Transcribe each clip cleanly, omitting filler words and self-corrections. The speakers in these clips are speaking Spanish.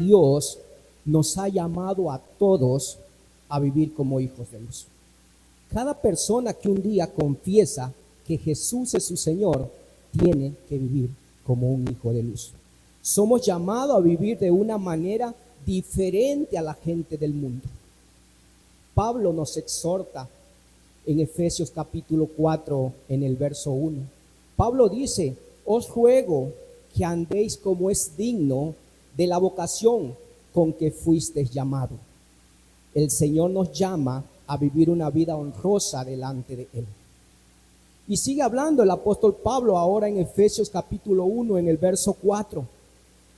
Dios nos ha llamado a todos a vivir como hijos de luz. Cada persona que un día confiesa que Jesús es su Señor, tiene que vivir como un hijo de luz. Somos llamados a vivir de una manera diferente a la gente del mundo. Pablo nos exhorta en Efesios capítulo 4, en el verso 1. Pablo dice: os ruego que andéis como es digno de la vocación con que fuisteis llamado. El Señor nos llama a vivir una vida honrosa delante de Él. Y sigue hablando el apóstol Pablo ahora en Efesios capítulo 1, en el verso 4.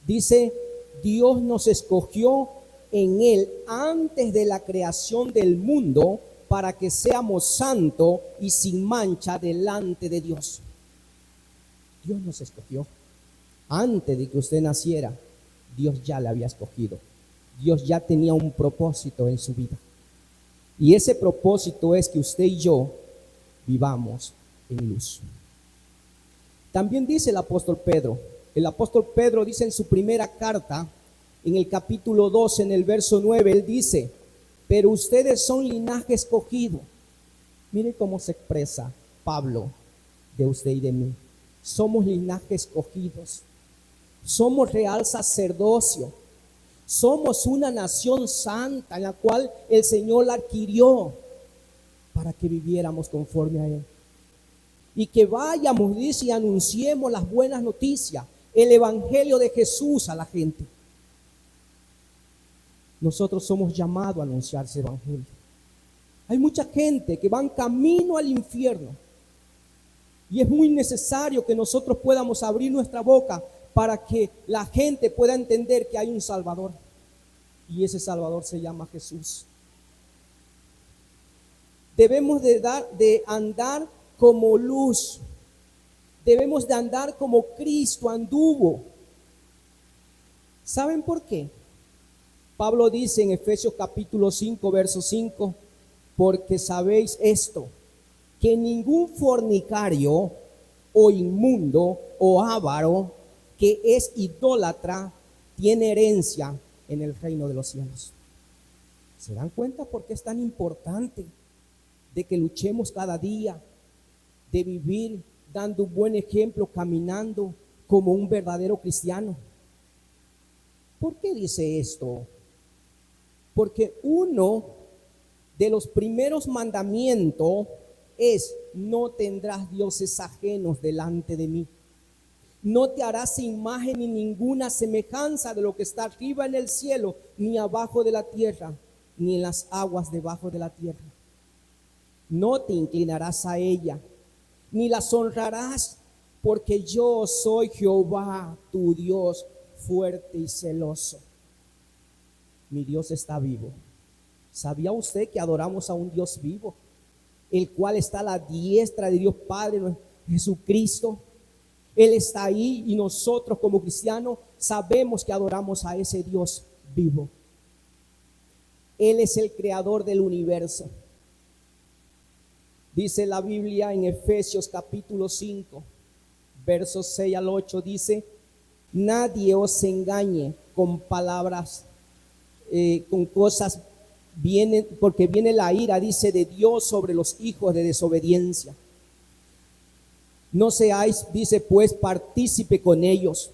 Dice: Dios nos escogió en Él antes de la creación del mundo para que seamos santos y sin mancha delante de Dios. Dios nos escogió. Antes de que usted naciera, Dios ya le había escogido. Dios ya tenía un propósito en su vida. Y ese propósito es que usted y yo vivamos en luz. También dice el apóstol Pedro dice en su primera carta, en el capítulo 2, en el verso 9, él dice: pero ustedes son linaje escogido. Mire cómo se expresa Pablo de usted y de mí. Somos linaje escogidos. Somos real sacerdocio. Somos una nación santa en la cual el Señor la adquirió para que viviéramos conforme a Él. Y que vayamos, dice, y anunciemos las buenas noticias, el evangelio de Jesús a la gente. Nosotros somos llamados a anunciar ese evangelio. Hay mucha gente que va en camino al infierno. Y es muy necesario que nosotros podamos abrir nuestra boca para que la gente pueda entender que hay un Salvador. Y ese Salvador se llama Jesús. Debemos de andar como luz. Debemos de andar como Cristo anduvo. ¿Saben por qué? Pablo dice en Efesios capítulo 5, verso 5: porque sabéis esto, que ningún fornicario o inmundo o avaro que es idólatra tiene herencia en el reino de los cielos. ¿Se dan cuenta por qué es tan importante de que luchemos cada día, de vivir dando un buen ejemplo, caminando como un verdadero cristiano? ¿Por qué dice esto? Porque uno de los primeros mandamientos es: no tendrás dioses ajenos delante de mí. No te harás imagen ni ninguna semejanza de lo que está arriba en el cielo, ni abajo de la tierra, ni en las aguas debajo de la tierra. No te inclinarás a ella, ni las honrarás, porque yo soy Jehová, tu Dios, fuerte y celoso. Mi Dios está vivo. ¿Sabía usted que adoramos a un Dios vivo, el cual está a la diestra de Dios Padre, Jesucristo? Él está ahí y nosotros como cristianos sabemos que adoramos a ese Dios vivo. Él es el creador del universo. Dice la Biblia en Efesios capítulo 5, versos 6 al 8, dice: nadie os engañe con palabras, con cosas, porque viene la ira, dice, de Dios sobre los hijos de desobediencia. No seáis, dice, pues partícipe con ellos,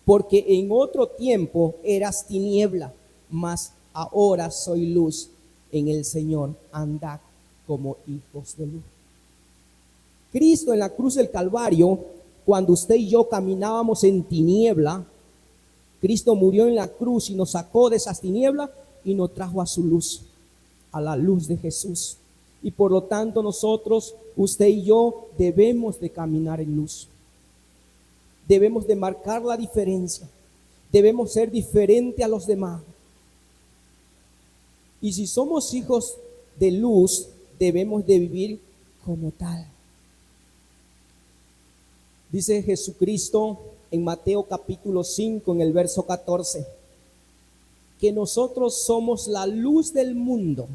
porque en otro tiempo eras tiniebla, mas ahora soy luz en el Señor. Andad como hijos de luz. Cristo en la cruz del Calvario, cuando usted y yo caminábamos en tiniebla, Cristo murió en la cruz y nos sacó de esas tinieblas y nos trajo a su luz, a la luz de Jesús. Y por lo tanto nosotros, usted y yo, debemos de caminar en luz. Debemos de marcar la diferencia. Debemos ser diferentes a los demás. Y si somos hijos de luz, debemos de vivir como tal. Dice Jesucristo en Mateo capítulo 5, en el verso 14, que nosotros somos la luz del mundo.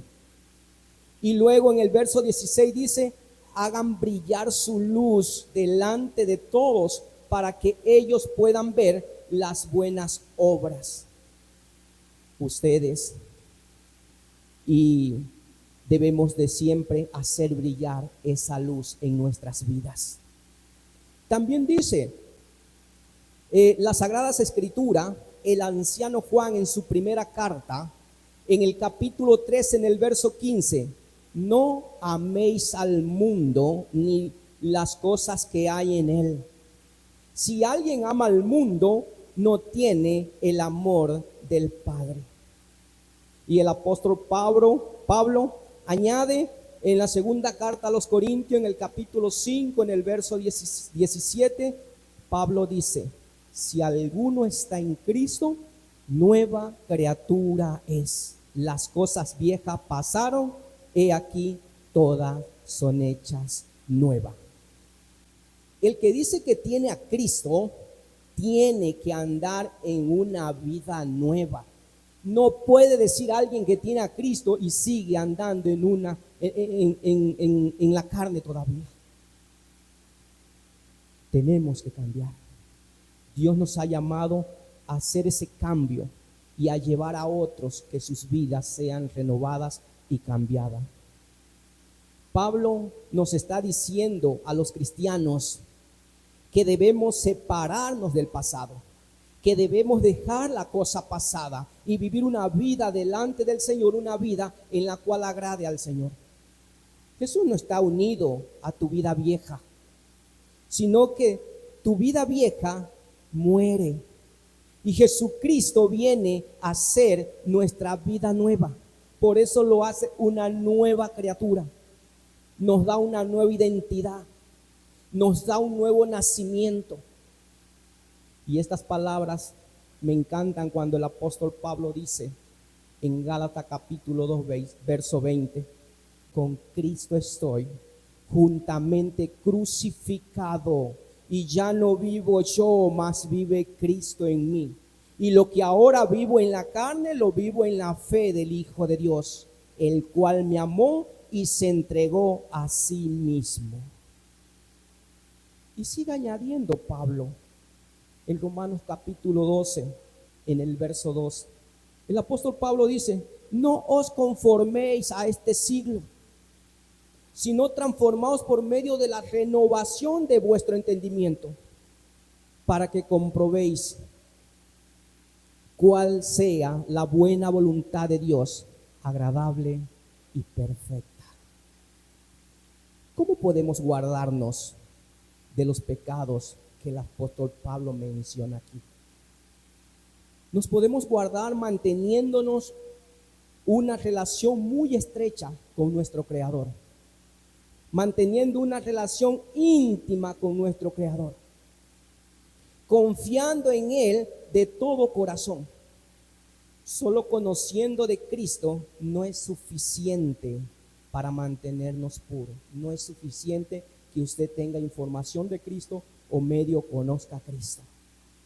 Y luego en el verso 16 dice: hagan brillar su luz delante de todos para que ellos puedan ver las buenas obras. ustedes, y debemos de siempre hacer brillar esa luz en nuestras vidas. También dice las Sagradas Escrituras, el anciano Juan en su primera carta, en el capítulo 3, en el verso 15, no améis al mundo ni las cosas que hay en él. Si alguien ama al mundo, no tiene el amor del Padre. Y el apóstol Pablo añade en la segunda carta a los Corintios, en el capítulo 5, en el verso 17, Pablo dice: si alguno está en Cristo, nueva criatura es. Las cosas viejas pasaron, he aquí todas son hechas nuevas. El que dice que tiene a Cristo tiene que andar en una vida nueva. No puede decir alguien que tiene a Cristo y sigue andando en la carne todavía. Tenemos que cambiar. Dios nos ha llamado a hacer ese cambio y a llevar a otros que sus vidas sean renovadas y cambiadas. Pablo nos está diciendo a los cristianos que debemos separarnos del pasado, que debemos dejar la cosa pasada y vivir una vida delante del Señor, una vida en la cual agrade al Señor. Jesús no está unido a tu vida vieja, sino que tu vida vieja muere y Jesucristo viene a ser nuestra vida nueva. Por eso lo hace una nueva criatura. Nos da una nueva identidad, nos da un nuevo nacimiento. Y estas palabras me encantan cuando el apóstol Pablo dice en Gálatas capítulo 2, verso 20: con Cristo estoy juntamente crucificado, y ya no vivo yo, mas vive Cristo en mí. Y lo que ahora vivo en la carne, lo vivo en la fe del Hijo de Dios, el cual me amó y se entregó a sí mismo. Y sigue añadiendo Pablo en Romanos capítulo 12, en el verso 2. El apóstol Pablo dice: no os conforméis a este siglo, sino transformaos por medio de la renovación de vuestro entendimiento, para que comprobéis cuál sea la buena voluntad de Dios, agradable y perfecta. ¿Cómo podemos guardarnos de los pecados que el apóstol Pablo menciona aquí? Nos podemos guardar manteniéndonos una relación muy estrecha con nuestro Creador, manteniendo una relación íntima con nuestro Creador, confiando en Él de todo corazón. Solo conociendo de Cristo no es suficiente para mantenernos puros. No es suficiente que usted tenga información de Cristo o medio conozca a Cristo.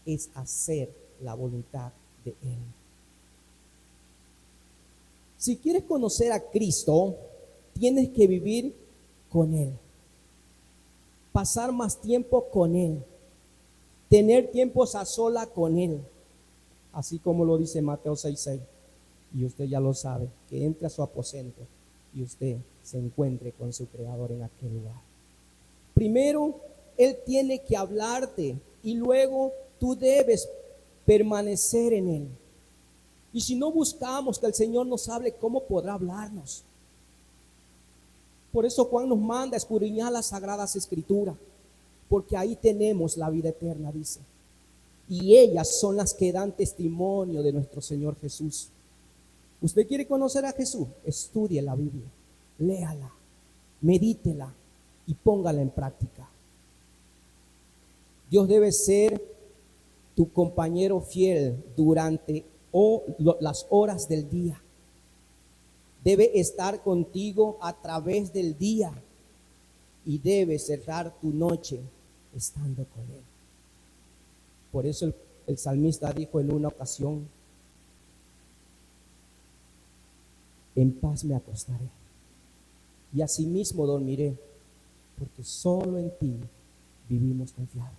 Es hacer la voluntad de Él. Si quieres conocer a Cristo, tienes que vivir con Él, pasar más tiempo con Él, tener tiempos a sola con Él, así como lo dice Mateo 6:6. Y usted ya lo sabe, que entre a su aposento y usted se encuentre con su Creador en aquel lugar. Primero, Él tiene que hablarte y luego tú debes permanecer en Él. Y si no buscamos que el Señor nos hable, ¿cómo podrá hablarnos? Por eso Juan nos manda a escudriñar las Sagradas Escrituras, porque ahí tenemos la vida eterna, dice. Y ellas son las que dan testimonio de nuestro Señor Jesús. ¿Usted quiere conocer a Jesús? Estudie la Biblia, léala, medítela y póngala en práctica. Dios debe ser tu compañero fiel durante las horas del día. Debe estar contigo a través del día y debe cerrar tu noche estando con Él. Por eso el salmista dijo en una ocasión: en paz me acostaré y asimismo dormiré, porque solo en ti vivimos confiados.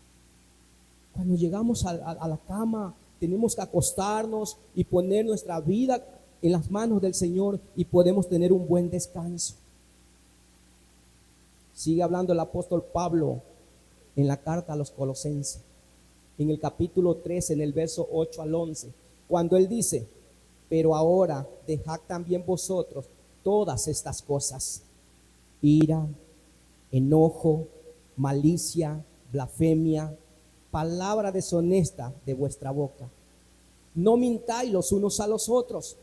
Cuando llegamos a la cama, Tenemos que acostarnos y poner nuestra vida en las manos del Señor y podemos tener un buen descanso. Sigue hablando el apóstol Pablo en la carta a los Colosenses, en el capítulo 3, en el verso 8 al 11, cuando él dice: pero ahora dejad también vosotros todas estas cosas: ira, enojo, malicia, blasfemia, palabra deshonesta de vuestra boca. No mintáis los unos a los otros,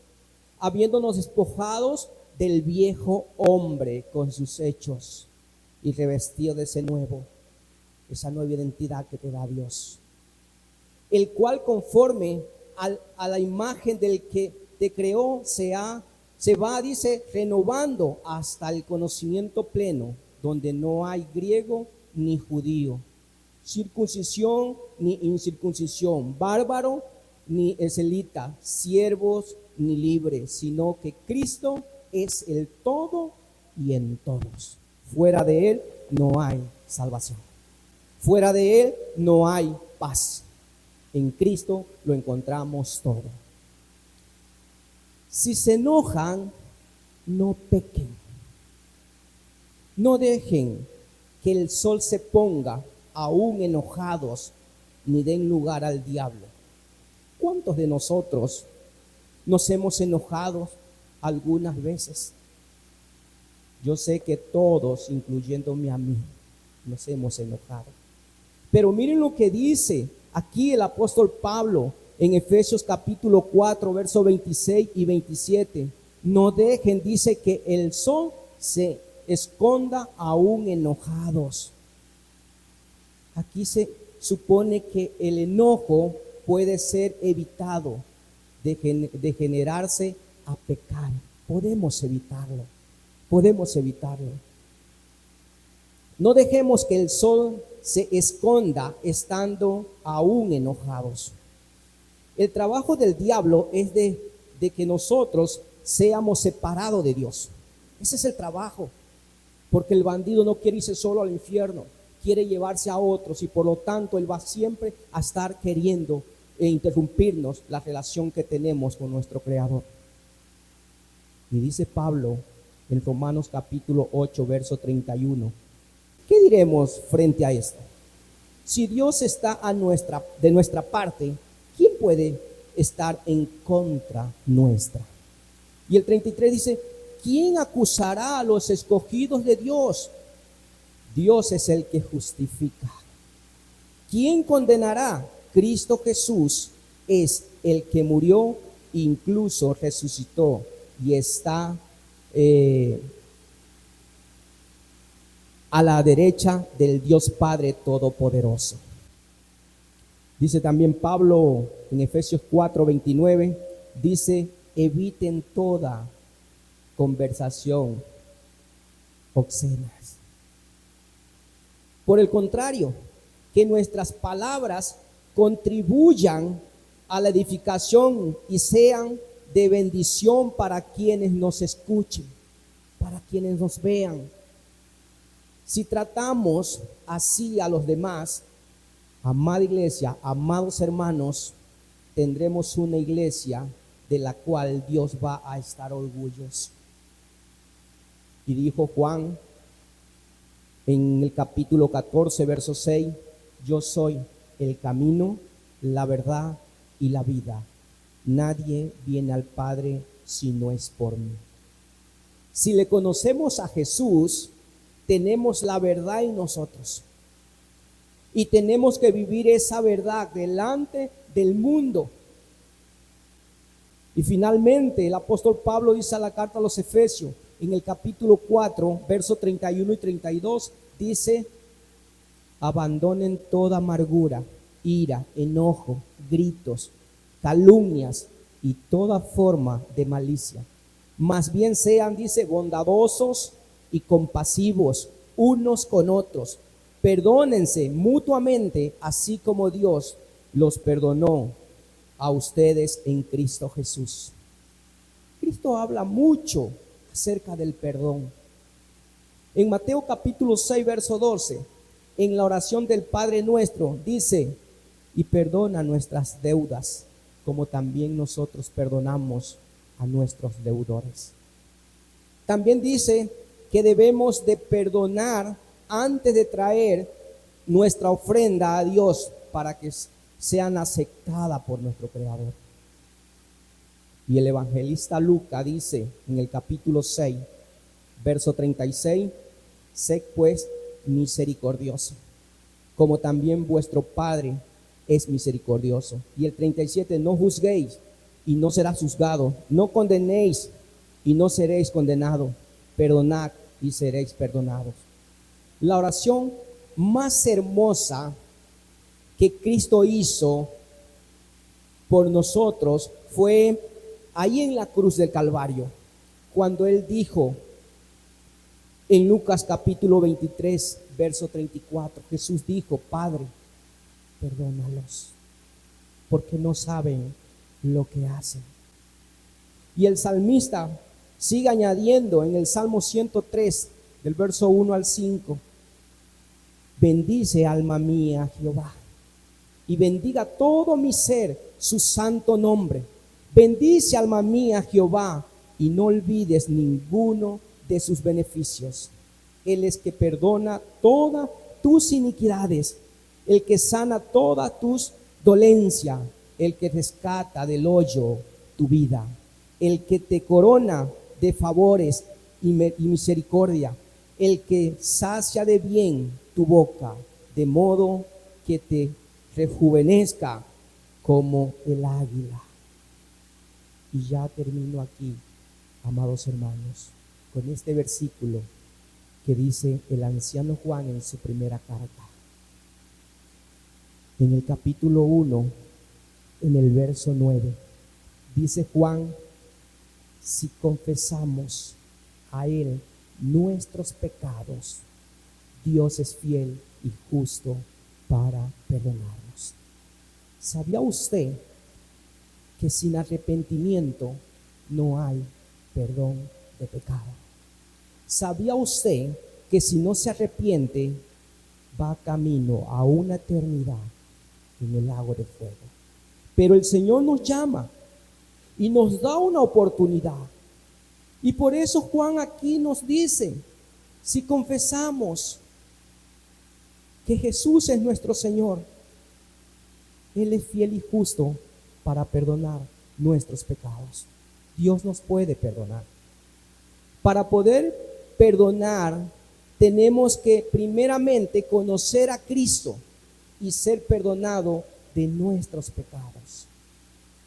habiéndonos despojados del viejo hombre con sus hechos y revestido de esa nueva identidad que te da Dios, el cual conforme a la imagen del que te creó se va, dice, renovando hasta el conocimiento pleno, donde no hay griego ni judío, circuncisión ni incircuncisión, bárbaro ni israelita, siervos ni libres, sino que Cristo es el todo y en todos. Fuera de Él no hay salvación. Fuera de Él no hay paz. En Cristo lo encontramos todo. Si se enojan, no pequen. No dejen que el sol se ponga aún enojados, ni den lugar al diablo. ¿Cuántos de nosotros nos hemos enojado algunas veces? Yo sé que todos, incluyéndome a mí, nos hemos enojado. Pero miren lo que dice aquí el apóstol Pablo en Efesios capítulo 4, versos 26 y 27. No dejen, dice, que el sol se esconda aún enojados. Aquí se supone que el enojo puede ser evitado de generarse a pecar. Podemos evitarlo. No dejemos que el sol se esconda estando aún enojados. El trabajo del diablo es de que nosotros seamos separados de Dios. Ese es el trabajo, porque el bandido no quiere irse solo al infierno, quiere llevarse a otros, y por lo tanto él va siempre a estar queriendo interrumpirnos la relación que tenemos con nuestro Creador. Y dice Pablo en Romanos capítulo 8, verso 31, ¿qué diremos frente a esto? Si Dios está de nuestra parte, ¿quién puede estar en contra nuestra? Y el 33 dice: ¿quién acusará a los escogidos de Dios? Dios es el que justifica. ¿Quién condenará? Cristo Jesús es el que murió, incluso resucitó y está a la derecha del Dios Padre Todopoderoso. Dice también Pablo en Efesios 4:29, dice: eviten toda conversación obscenas. Por el contrario, que nuestras palabras contribuyan a la edificación y sean de bendición para quienes nos escuchen, para quienes nos vean. Si tratamos así a los demás, amada iglesia, amados hermanos, tendremos una iglesia de la cual Dios va a estar orgulloso. Y dijo Juan en el capítulo 14, verso 6, yo soy el camino, la verdad y la vida. Nadie viene al Padre si no es por mí. Si le conocemos a Jesús, tenemos la verdad en nosotros. Y tenemos que vivir esa verdad delante del mundo. Y finalmente el apóstol Pablo dice a la carta a los Efesios, en el capítulo 4, versos 31 y 32, dice: abandonen toda amargura, ira, enojo, gritos, calumnias y toda forma de malicia. Más bien sean, dice, bondadosos y compasivos unos con otros. Perdónense mutuamente, así como Dios los perdonó a ustedes en Cristo Jesús. Cristo habla mucho acerca del perdón. En Mateo capítulo 6, verso 12, en la oración del Padre Nuestro, dice: y perdona nuestras deudas, como también nosotros perdonamos a nuestros deudores. También dice que debemos de perdonar antes de traer nuestra ofrenda a Dios para que sean aceptadas por nuestro Creador. Y el evangelista Lucas dice en el capítulo 6, verso 36, sed pues misericordioso, como también vuestro Padre es misericordioso. Y el 37, no juzguéis y no serás juzgado, no condenéis y no seréis condenados, perdonad y seréis perdonados. La oración más hermosa que Cristo hizo por nosotros fue ahí en la cruz del Calvario, cuando Él dijo en Lucas capítulo 23, verso 34, Jesús dijo, Padre, perdónalos, porque no saben lo que hacen. Y el salmista sigue añadiendo en el Salmo 103, del verso 1 al 5, bendice alma mía Jehová, y bendiga todo mi ser su santo nombre. Bendice alma mía Jehová, y no olvides ninguno de sus beneficios. Él es que perdona todas tus iniquidades, el que sana todas tus dolencias, el que rescata del hoyo tu vida, el que te corona de favores y misericordia, el que sacia de bien tu boca, de modo que te rejuvenezca como el águila. Y ya termino aquí, amados hermanos, con este versículo que dice el anciano Juan en su primera carta. En el capítulo 1, en el verso 9, dice Juan, si confesamos a Él nuestros pecados, Dios es fiel y justo para perdonarnos. ¿Sabía usted que sin arrepentimiento no hay perdón de pecado? ¿Sabía usted que si no se arrepiente va camino a una eternidad en el lago de fuego? Pero el Señor nos llama y nos da una oportunidad. Y por eso Juan aquí nos dice, si confesamos que Jesús es nuestro Señor, Él es fiel y justo para perdonar nuestros pecados. Dios nos puede perdonar. Para poder perdonar, tenemos que primeramente conocer a Cristo y ser perdonado de nuestros pecados.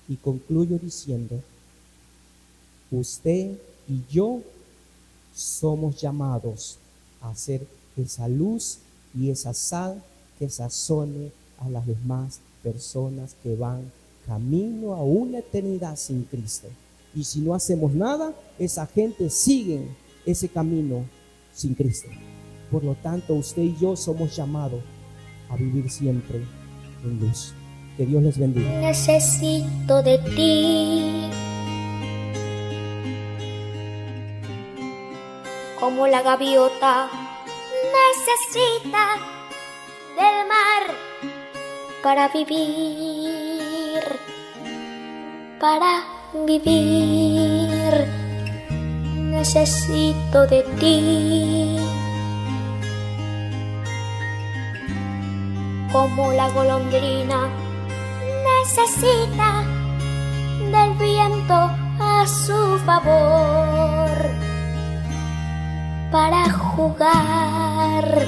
Y concluyo diciendo, usted y yo somos llamados a ser esa luz y esa sal que sazone a las demás personas que van camino a una eternidad sin Cristo. Y si no hacemos nada, esa gente sigue ese camino sin Cristo. Por lo tanto, usted y yo somos llamados a vivir siempre en luz. Que Dios les bendiga. Necesito de ti, como la gaviota necesita del mar para vivir, para vivir. Necesito de ti, como la golondrina necesita del viento a su favor para jugar.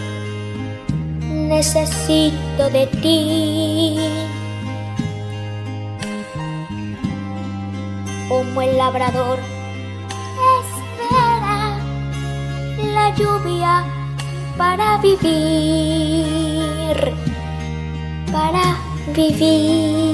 Necesito de ti, como el labrador espera la lluvia para vivir, para vivir.